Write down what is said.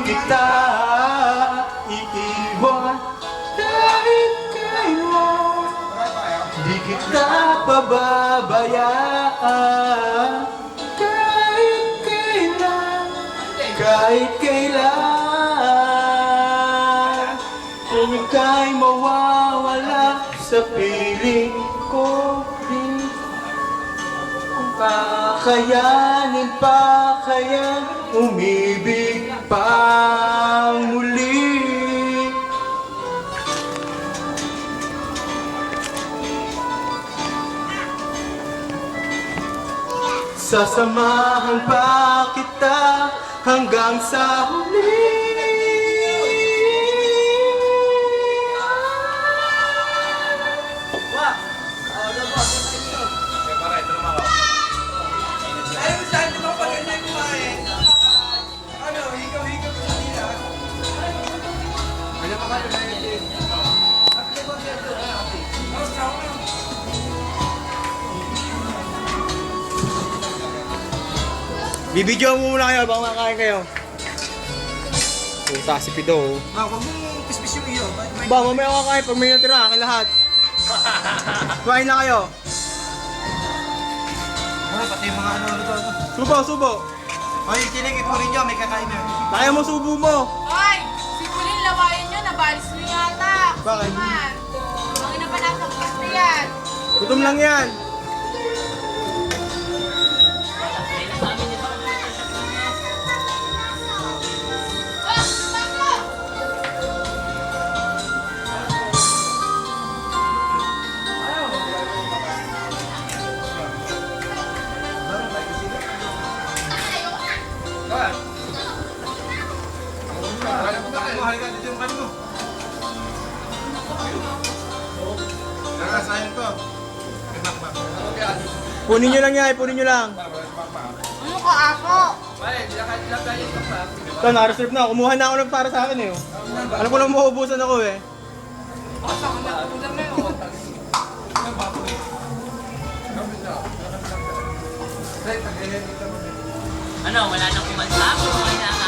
kita iiwan kahit kailan. Di kita pababayaan kahit kailan, kahit kailan. Kung ika'y mawawala sa piling ko rin, kung kakayanin pa kaya umibig pa muli. Sasamahan pa kita hanggang sa huli. Bibidyo mo muna kayo, baka makakain kayo. Puta si Pido. Huwag mong pispis yung iyo. Ba, mamaya kakain pag may natira, akin lahat. Kumain na kayo. Pati yung mga ano. Subo, subo. Ay, kinig, ipurin nyo, may kakain na. Kaya mo subo mo. Hoy! Si Kulin, lawayan nyo, nabalis nyo yata. Bakit? Naman. Ang ina pa nasa bukas na yan. Gutom lang yan. Oh! Baklo! Halika dito yung kanin mo. Nakasayang to. Punin nyo lang yan, punin nyo lang. Ano ka ako? Ito, na-reserve na. Kumuha na ako ng para sa akin eh. Alam ko lang mauubusan ako eh. Ano, wala nang kumanta? Okay na.